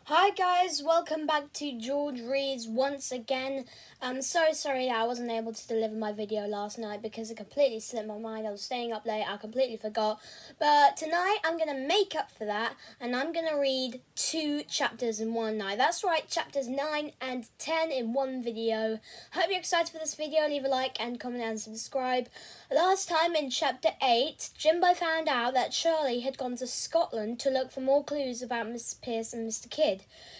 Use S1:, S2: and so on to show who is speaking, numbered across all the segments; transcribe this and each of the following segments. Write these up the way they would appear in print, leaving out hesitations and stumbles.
S1: Hi guys, welcome back to George Reads once again. I'm so sorry that I wasn't able to deliver my video last night because it completely slipped my mind. I was staying up late, I completely forgot. But tonight I'm going to make up for that and I'm going to read 2 chapters in one night. That's right, chapters 9 and 10 in one video. Hope you're excited for this video. Leave a like and comment and subscribe. Last time in chapter 8, Jimbo found out that Shirley had gone to Scotland to look for more clues about Miss Pierce and Mr. Kidd.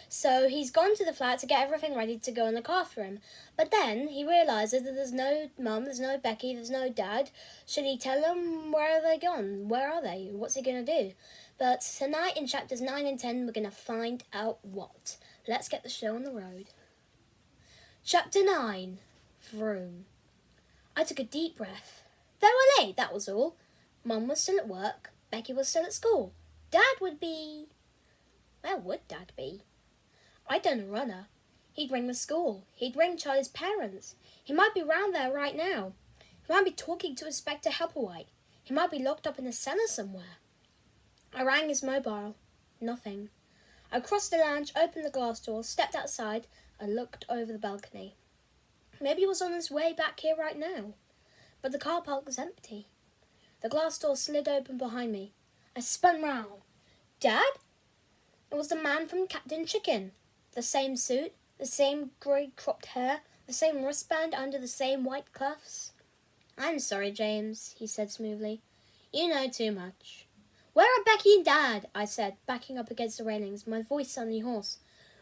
S1: So he's gone to the flat to get everything ready to go in the car for him. But then he realises that there's no mum, there's no Becky, there's no dad. Should he tell them? Where are they gone? Where are they? What's he going to do? But tonight in chapters 9 and 10 we're going to find out what. Let's get the show on the road. Chapter 9. Vroom. I took a deep breath. They were late, that was all. Mum was still at work. Becky was still at school. Dad would be... Where would Dad be? I'd done a runner. He'd ring the school. He'd ring Charlie's parents. He might be round there right now. He might be talking to Inspector Hepplewhite. He might be locked up in the cellar somewhere. I rang his mobile. Nothing. I crossed the lounge, opened the glass door, stepped outside, and looked over the balcony. Maybe he was on his way back here right now. But the car park was empty. The glass door slid open behind me. I spun round. Dad? It was the man from Captain Chicken. The same suit, the same grey cropped hair, the same wristband under the same white cuffs. I'm sorry, James, he said smoothly. You know too much. Where are Becky and Dad? I said, backing up against the railings, my voice suddenly hoarse.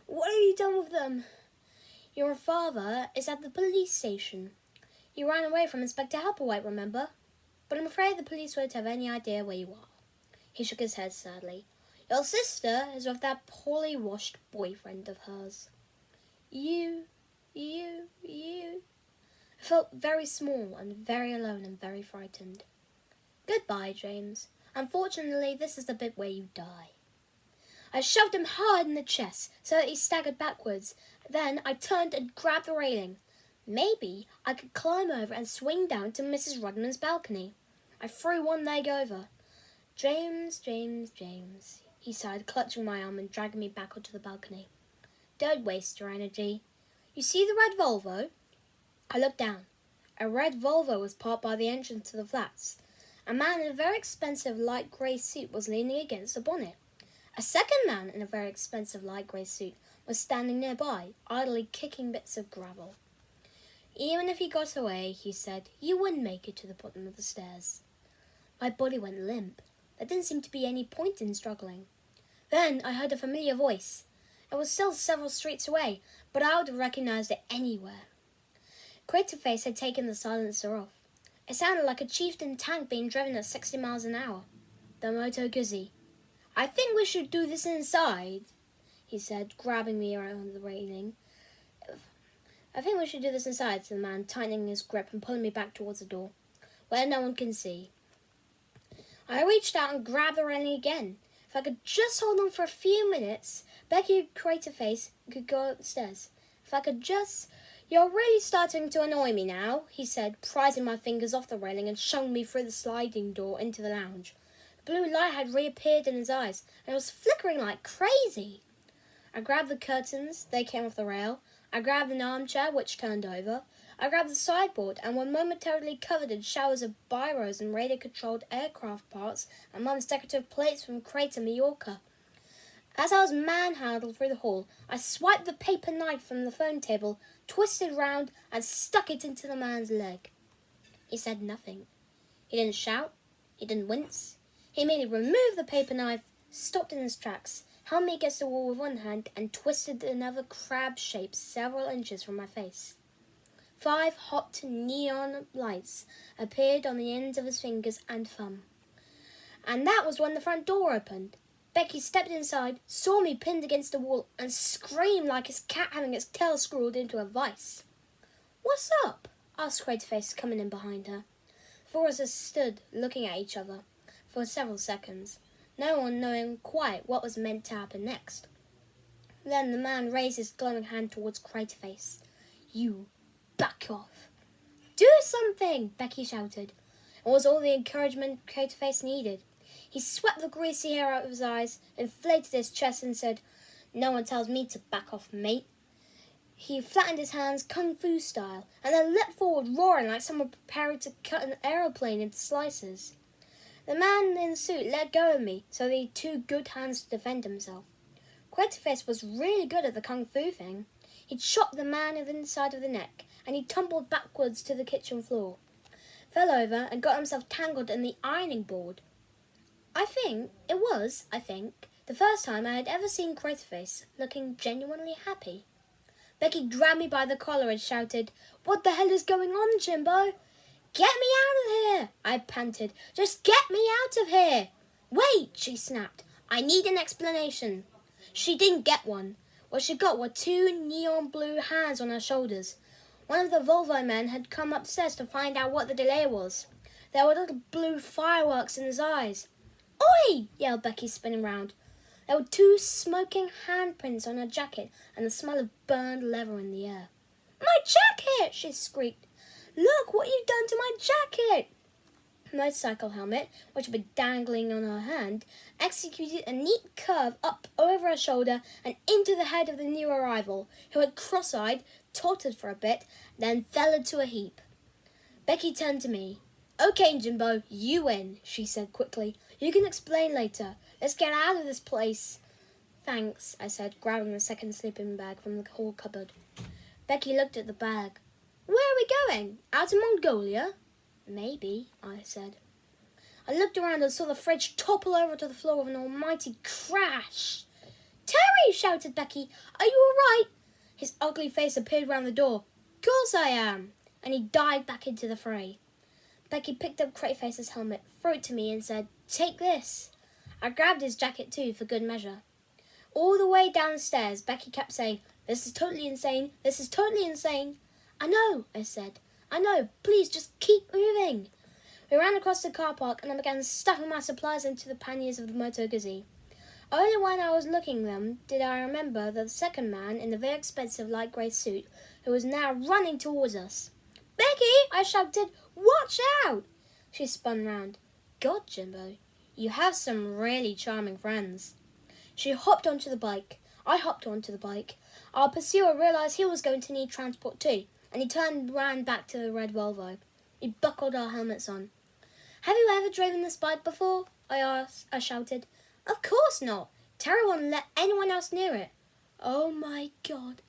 S1: What have you done with them? Your father is at the police station. You ran away from Inspector Hepplewhite, remember? But I'm afraid the police won't have any idea where you are. He shook his head sadly. Your sister is with that poorly washed boyfriend of hers. You. I felt very small and very alone and very frightened. Goodbye, James. Unfortunately, this is the bit where you die. I shoved him hard in the chest so that he staggered backwards. Then I turned and grabbed the railing. Maybe I could climb over and swing down to Mrs. Rudman's balcony. I threw one leg over. James, he sighed, clutching my arm and dragging me back onto the balcony. Don't waste your energy. You see the red Volvo? I looked down. A red Volvo was parked by the entrance to the flats. A man in a very expensive light grey suit was leaning against the bonnet. A second man in a very expensive light grey suit was standing nearby, idly kicking bits of gravel. Even if he got away, he said, you wouldn't make it to the bottom of the stairs. My body went limp. There didn't seem to be any point in struggling. Then I heard a familiar voice. It was still several streets away, but I would have recognized it anywhere. Craterface had taken the silencer off. It sounded like a chieftain tank being driven at 60 miles an hour. The Moto Guzzi. I think we should do this inside, he said, grabbing me around the railing. I think we should do this inside, said the man, tightening his grip and pulling me back towards the door, where no one can see. I reached out and grabbed the railing again. If I could just hold on for a few minutes, Becky and Craterface could go up the stairs. If I could just... You're really starting to annoy me now, he said, prizing my fingers off the railing and shoving me through the sliding door into the lounge. The blue light had reappeared in his eyes, and it was flickering like crazy. I grabbed the curtains, they came off the rail. I grabbed an armchair, which turned over. I grabbed the sideboard and were momentarily covered in showers of biros and radio-controlled aircraft parts and Mum's decorative plates from Crater, Mallorca. As I was manhandled through the hall, I swiped the paper knife from the phone table, twisted round, and stuck it into the man's leg. He said nothing. He didn't shout. He didn't wince. He merely removed the paper knife, stopped in his tracks, held me against the wall with one hand, and twisted another crab shape several inches from my face. 5 hot neon lights appeared on the ends of his fingers and thumb. And that was when the front door opened. Becky stepped inside, saw me pinned against the wall, and screamed like his cat having its tail screwed into a vice. What's up? Asked Craterface, coming in behind her. The four of us stood looking at each other for several seconds, no one knowing quite what was meant to happen next. Then the man raised his glowing hand towards Craterface. You back off. Do something, Becky shouted. It was all the encouragement Craterface needed. He swept the greasy hair out of his eyes, inflated his chest and said, No one tells me to back off, mate. He flattened his hands kung fu style and then leapt forward, roaring like someone preparing to cut an aeroplane into slices. The man in the suit let go of me, so he had 2 good hands to defend himself. Quaterface was really good at the kung fu thing. He'd shot the man in the side of the neck, and he tumbled backwards to the kitchen floor, fell over, and got himself tangled in the ironing board. I think, the first time I had ever seen Quaterface looking genuinely happy. Becky grabbed me by the collar and shouted, "What the hell is going on, Jimbo?" "Get me out of here," I panted. "Just get me out of here." "Wait," she snapped. "I need an explanation." She didn't get one. What she got were 2 neon blue hands on her shoulders. One of the Volvo men had come upstairs to find out what the delay was. There were little blue fireworks in his eyes. "Oi!" yelled Becky, spinning round. There were 2 smoking handprints on her jacket and the smell of burned leather in the air. "My jacket!" she squeaked. "Look what you've done to my jacket!" The motorcycle helmet, which had been dangling on her hand, executed a neat curve up over her shoulder and into the head of the new arrival, who had cross-eyed, tottered for a bit, then fell into a heap. Becky turned to me. "Okay, Jimbo, you win," she said quickly. "You can explain later. Let's get out of this place." "Thanks," I said, grabbing the second sleeping bag from the hall cupboard. Becky looked at the bag. "Where are we going? Out to Mongolia?" "Maybe," I said. I looked around and saw the fridge topple over to the floor with an almighty crash. "Terry!" shouted Becky. "Are you all right?" His ugly face appeared round the door. "Course I am!" And he dived back into the fray. Becky picked up Crayface's helmet, threw it to me and said, "Take this." I grabbed his jacket too, for good measure. All the way down the stairs, Becky kept saying, "This is totally insane. This is totally insane." "I know," I said. "I know. Please, just keep moving." We ran across the car park and I began stuffing my supplies into the panniers of the Moto Guzzi. Only when I was looking them did I remember the second man in the very expensive light grey suit who was now running towards us. "Becky!" I shouted. "Watch out!" She spun round. "God, Jimbo, you have some really charming friends." She hopped onto the bike. I hopped onto the bike. Our pursuer realised he was going to need transport too, and he turned and ran back to the red Volvo. We buckled our helmets on. "Have you ever driven this bike before?" I asked. I shouted. "Of course not. Terry won't let anyone else near it." "Oh my God.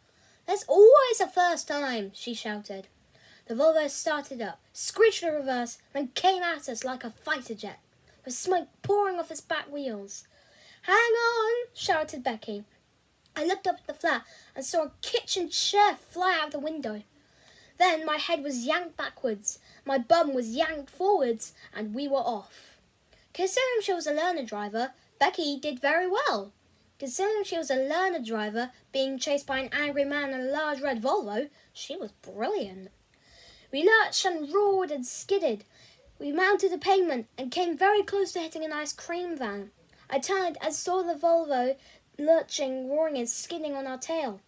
S1: There's always a first time," she shouted. The Volvo started up, screeched the reverse, then came at us like a fighter jet, with smoke pouring off its back wheels. "Hang on," shouted Becky. I looked up at the flat and saw a kitchen chair fly out the window. Then my head was yanked backwards, my bum was yanked forwards, and we were off. Considering she was a learner driver, Becky did very well. Considering she was a learner driver being chased by an angry man in a large red Volvo, she was brilliant. We lurched and roared and skidded. We mounted the pavement and came very close to hitting an ice cream van. I turned and saw the Volvo lurching, roaring and skidding on our tail.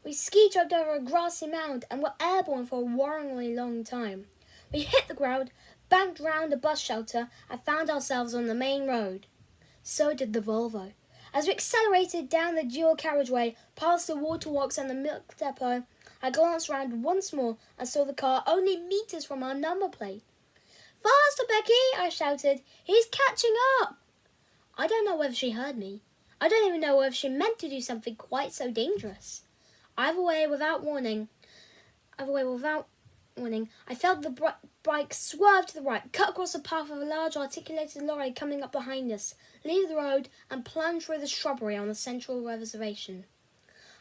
S1: We ski-jumped over a grassy mound and were airborne for a worryingly long time. We hit the ground, banked round a bus shelter, and found ourselves on the main road. So did the Volvo. As we accelerated down the dual carriageway, past the waterworks and the milk depot, I glanced round once more and saw the car only meters from our number plate. "Faster, Becky!" I shouted. "He's catching up!" I don't know whether she heard me. I don't even know whether she meant to do something quite so dangerous. Either way, without warning, I felt the bike swerve to the right, cut across the path of a large articulated lorry coming up behind us, leave the road, and plunge through the shrubbery on the central reservation.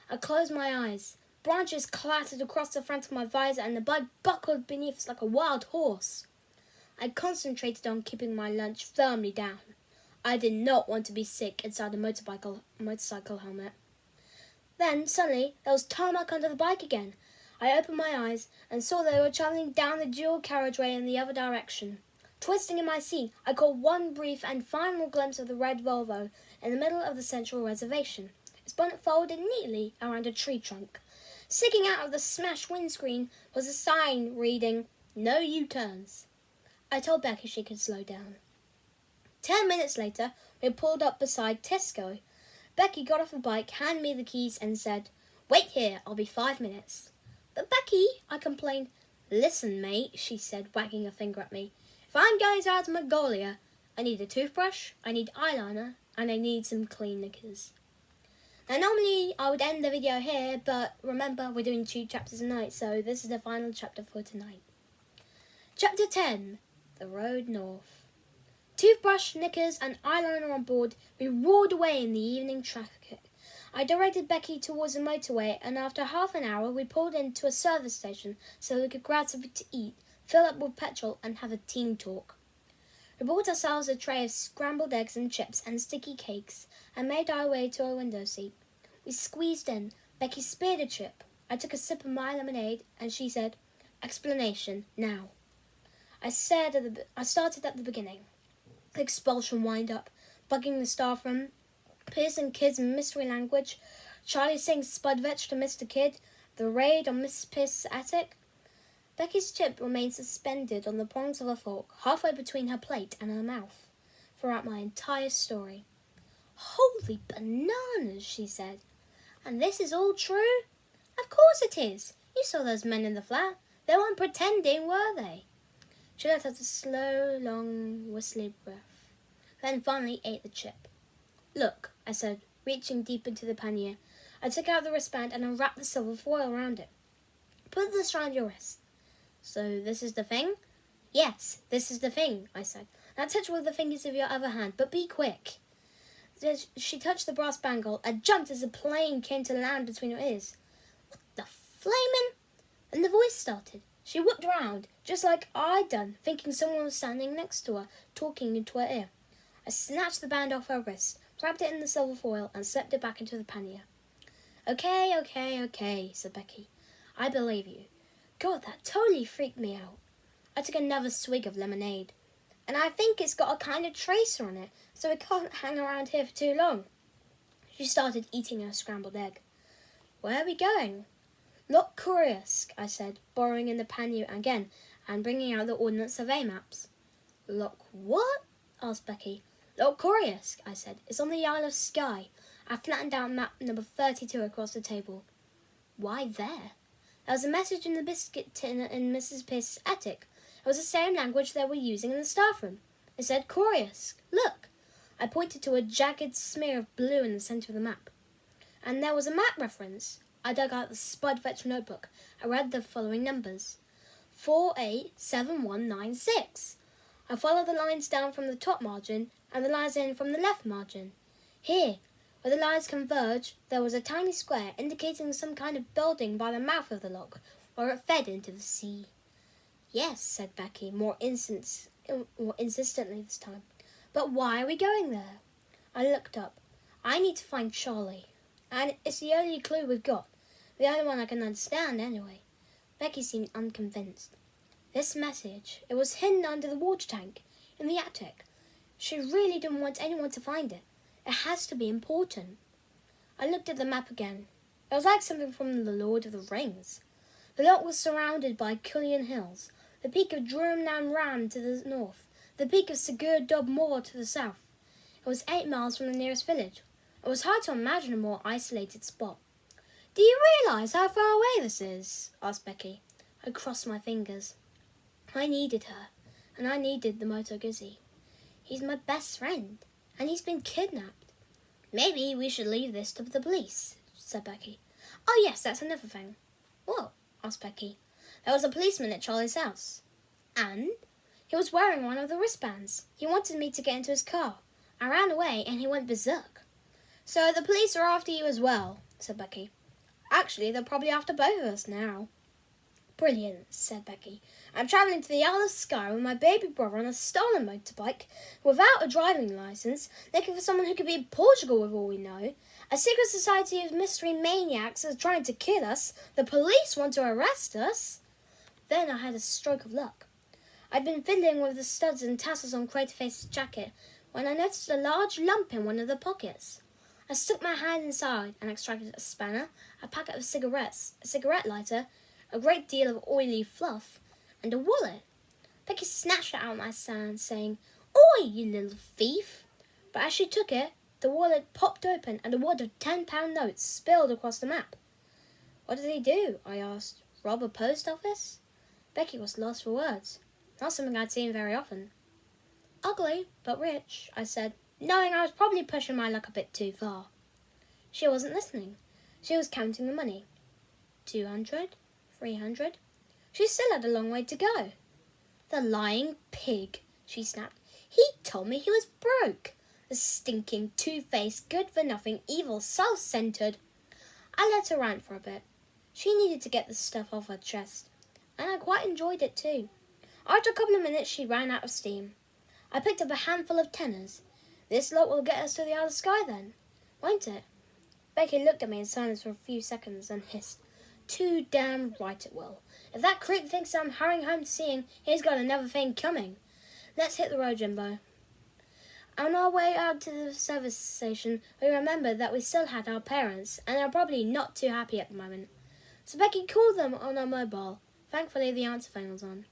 S1: I closed my eyes. Branches clattered across the front of my visor, and the bike buckled beneath us like a wild horse. I concentrated on keeping my lunch firmly down. I did not want to be sick inside a motorcycle helmet. Then, suddenly, there was tarmac under the bike again. I opened my eyes and saw they were travelling down the dual carriageway in the other direction. Twisting in my seat, I caught one brief and final glimpse of the red Volvo in the middle of the central reservation, its bonnet folded neatly around a tree trunk. Sticking out of the smashed windscreen was a sign reading, "No U-turns." I told Becky she could slow down. 10 minutes later, we pulled up beside Tesco. Becky got off the bike, handed me the keys and said, "Wait here, I'll be 5 minutes." "But Becky," I complained. "Listen, mate," she said, wagging a finger at me. "If I'm going out to Mongolia, I need a toothbrush, I need eyeliner, and I need some clean knickers." Now, normally I would end the video here, but remember, we're doing 2 chapters a night, so this is the final chapter for tonight. Chapter 10, The Road North. Toothbrush, knickers, and eyeliner on board, we roared away in the evening traffic. I directed Becky towards the motorway, and after half an hour, we pulled into a service station so we could grab something to eat, fill up with petrol, and have a team talk. We bought ourselves a tray of scrambled eggs and chips and sticky cakes, and made our way to a window seat. We squeezed in. Becky speared a chip. I took a sip of my lemonade, and she said, "Explanation, now." I started at the beginning. The expulsion wind-up, bugging the staff room, piercing kids in mystery language, Charlie saying Spudvetch to Mr. Kidd, the raid on Mrs. Pierce's attic. Becky's chip remained suspended on the prongs of a fork, halfway between her plate and her mouth, throughout my entire story. "Holy bananas," she said. "And this is all true?" "Of course it is. You saw those men in the flat. They weren't pretending, were they?" She let out a slow, long, whistly breath, then finally ate the chip. "Look," I said, reaching deep into the pannier. I took out the wristband and unwrapped the silver foil around it. "Put this round your wrist." "So this is the thing?" "Yes, this is the thing," I said. "Now touch with the fingers of your other hand, but be quick." She touched the brass bangle and jumped as the plane came to land between her ears. "What the flamin'?" And the voice started. She whipped round, just like I'd done, thinking someone was standing next to her, talking into her ear. I snatched the band off her wrist, wrapped it in the silver foil, and slipped it back into the pannier. Okay, said Becky. "I believe you. God, that totally freaked me out." I took another swig of lemonade. "And I think it's got a kind of tracer on it, so it can't hang around here for too long." She started eating her scrambled egg. "Where are we going?" "Loch Kursk," I said, borrowing in the pannier again and bringing out the Ordnance Survey maps. "Loch what?" asked Becky. "Loch Kursk," I said. "It's on the Isle of Skye." I flattened out map number 32 across the table. "Why there?" "There was a message in the biscuit tin in Mrs. Pierce's attic. It was the same language they were using in the staff room. It said Kursk. Look." I pointed to a jagged smear of blue in the centre of the map. And there was a map reference. I dug out the Spudvetch notebook. I read the following numbers. 487196. I followed the lines down from the top margin and the lines in from the left margin. Here, where the lines converged, there was a tiny square indicating some kind of building by the mouth of the loch, where it fed into the sea. "Yes," said Becky, more insistently this time. "But why are we going there?" I looked up. "I need to find Charlie. And it's the only clue we've got. The only one I can understand, anyway." Becky seemed unconvinced. "This message, it was hidden under the water tank, in the attic. She really didn't want anyone to find it. It has to be important." I looked at the map again. It was like something from The Lord of the Rings. The loch was surrounded by Cullion Hills, the peak of Drumnan Ram to the north, the peak of Sigurd Dob Moor to the south. It was 8 miles from the nearest village. It was hard to imagine a more isolated spot. "Do you realise how far away this is?" asked Becky. I crossed my fingers. I needed her, and I needed the Moto Guzzi. "He's my best friend, and he's been kidnapped." "Maybe we should leave this to the police," said Becky. "Oh yes, that's another thing." "What?" asked Becky. "There was a policeman at Charlie's house." "And?" "He was wearing one of the wristbands. He wanted me to get into his car. I ran away, and he went berserk." "So the police are after you as well," said Becky. "Actually, they're probably after both of us now." "Brilliant," said Becky. "I'm travelling to the Isle of Skye with my baby brother on a stolen motorbike, without a driving licence, looking for someone who could be in Portugal with all we know. A secret society of mystery maniacs is trying to kill us. The police want to arrest us." Then I had a stroke of luck. I'd been fiddling with the studs and tassels on Craterface's jacket when I noticed a large lump in one of the pockets. I stuck my hand inside and extracted a spanner, a packet of cigarettes, a cigarette lighter, a great deal of oily fluff, and a wallet. Becky snatched it out of my hand, saying, "Oi, you little thief!" But as she took it, the wallet popped open and a wad of £10 notes spilled across the map. "What did he do?" I asked. "Rob a post office?" Becky was lost for words. Not something I'd seen very often. "Ugly, but rich," I said, knowing I was probably pushing my luck a bit too far. She wasn't listening. She was counting the money. 200, 300. She still had a long way to go. "The lying pig," she snapped. "He told me he was broke. The stinking, two-faced, good-for-nothing, evil, self-centered." I let her rant for a bit. She needed to get the stuff off her chest, and I quite enjoyed it too. After a couple of minutes, she ran out of steam. I picked up a handful of tenors. "This lot will get us to the other sky then, won't it?" Becky looked at me in silence for a few seconds and hissed, "Too damn right it will. If that creep thinks I'm hurrying home to see him, he's got another thing coming. Let's hit the road, Jimbo." On our way out to the service station, we remembered that we still had our parents, and they were probably not too happy at the moment. So Becky called them on our mobile. Thankfully, the answer phone was on.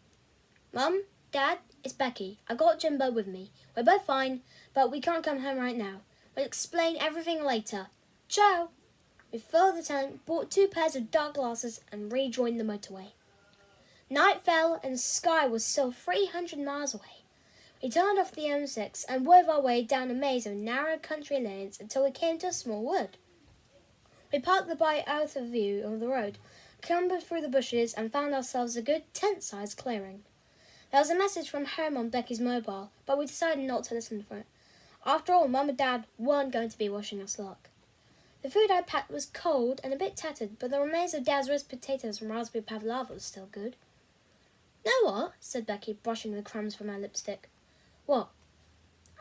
S1: "Mum, Dad, it's Becky. I got Jimbo with me. We're both fine, but we can't come home right now. We'll explain everything later. Ciao." We filled the tank, bought 2 pairs of dark glasses, and rejoined the motorway. Night fell, and the sky was still 300 miles away. We turned off the M6 and wove our way down a maze of narrow country lanes until we came to a small wood. We parked the bike out of view of the road, clambered through the bushes, and found ourselves a good tent-sized clearing. There was a message from home on Becky's mobile, but we decided not to listen for it. After all, Mum and Dad weren't going to be washing us luck. The food I packed was cold and a bit tattered, but the remains of Dad's roast potatoes and raspberry pavlova was still good. "Know what?" said Becky, brushing the crumbs from her lipstick. "What?"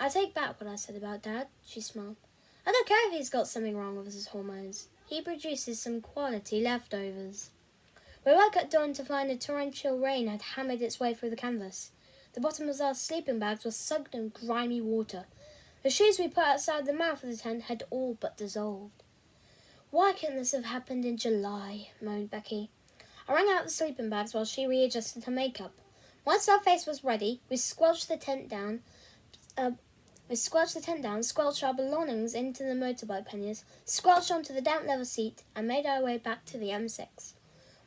S1: "I take back what I said about Dad," she smiled. "I don't care if he's got something wrong with his hormones. He produces some quality leftovers." We woke at dawn to find a torrential rain had hammered its way through the canvas. The bottoms of our sleeping bags were soaked in grimy water. The shoes we put outside the mouth of the tent had all but dissolved. "Why couldn't this have happened in July?" moaned Becky. I wrung out the sleeping bags while she readjusted her makeup. Once our face was ready, we squelched the tent down, squelched our belongings into the motorbike panniers, squelched onto the damp leather seat, and made our way back to the M6.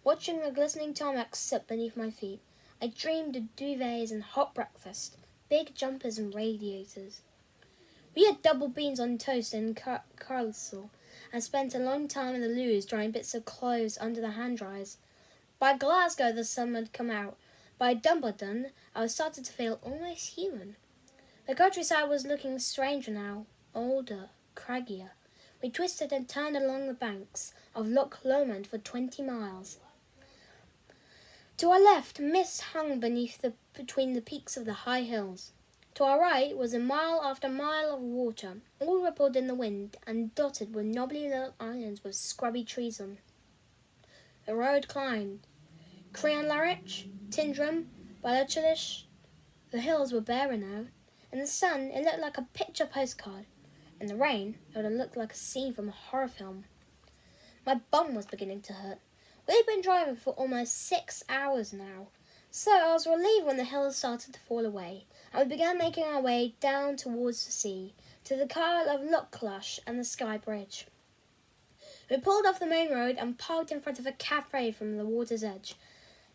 S1: Watching the glistening tarmac sit beneath my feet, I dreamed of duvets and hot breakfast, big jumpers and radiators. We had double beans on toast in Carlisle, and spent a long time in the loos drying bits of clothes under the hand dryers. By Glasgow the sun had come out. By Dumbledon I was starting to feel almost human. The countryside was looking stranger now, older, craggier. We twisted and turned along the banks of Loch Lomond for 20 miles. To our left, mist hung between the peaks of the high hills. To our right was a mile after mile of water, all rippled in the wind and dotted with knobbly little islands with scrubby trees on. The road climbed. Crianlarich, Tindrum, Balachalish. The hills were barer now. In the sun, it looked like a picture postcard. In the rain, it would have looked like a scene from a horror film. My bum was beginning to hurt. We had been driving for almost 6 hours now, so I was relieved when the hills started to fall away, and we began making our way down towards the sea, to the Carl of Lochlush and the Skye Bridge. We pulled off the main road and parked in front of a cafe from the water's edge.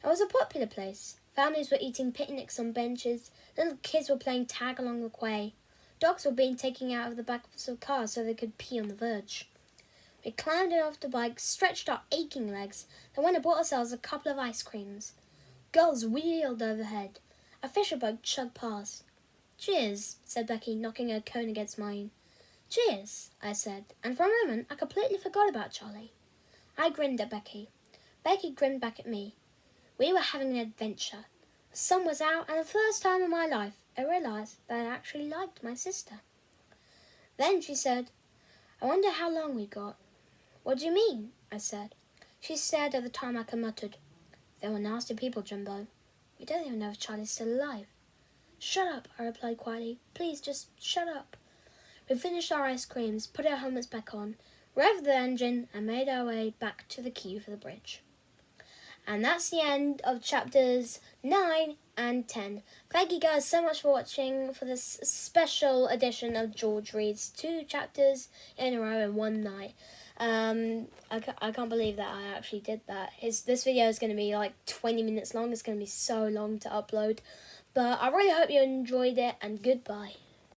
S1: It was a popular place. Families were eating picnics on benches, little kids were playing tag along the quay, dogs were being taken out of the backs of cars so they could pee on the verge. We climbed off the bike, stretched our aching legs, then went and bought ourselves a couple of ice creams. Gulls wheeled overhead. A fisher boat chugged past. "Cheers," said Becky, knocking her cone against mine. "Cheers," I said, and for a moment I completely forgot about Charlie. I grinned at Becky. Becky grinned back at me. We were having an adventure. The sun was out, and for the first time in my life I realised that I actually liked my sister. Then she said, "I wonder how long we got." "What do you mean?" I said. She stared at the tarmac and muttered, "They were nasty people, Jimbo. We don't even know if Charlie's still alive." "Shut up," I replied quietly. "Please, just shut up." We finished our ice creams, put our helmets back on, revved the engine, and made our way back to the quay for the bridge. And that's the end of chapters 9 and 10. Thank you guys so much for watching for this special edition of George Reads 2 chapters in a row in one night. I can't believe that I actually did that. This video is going to be like 20 minutes long. It's going to be so long to upload. But I really hope you enjoyed it, and goodbye.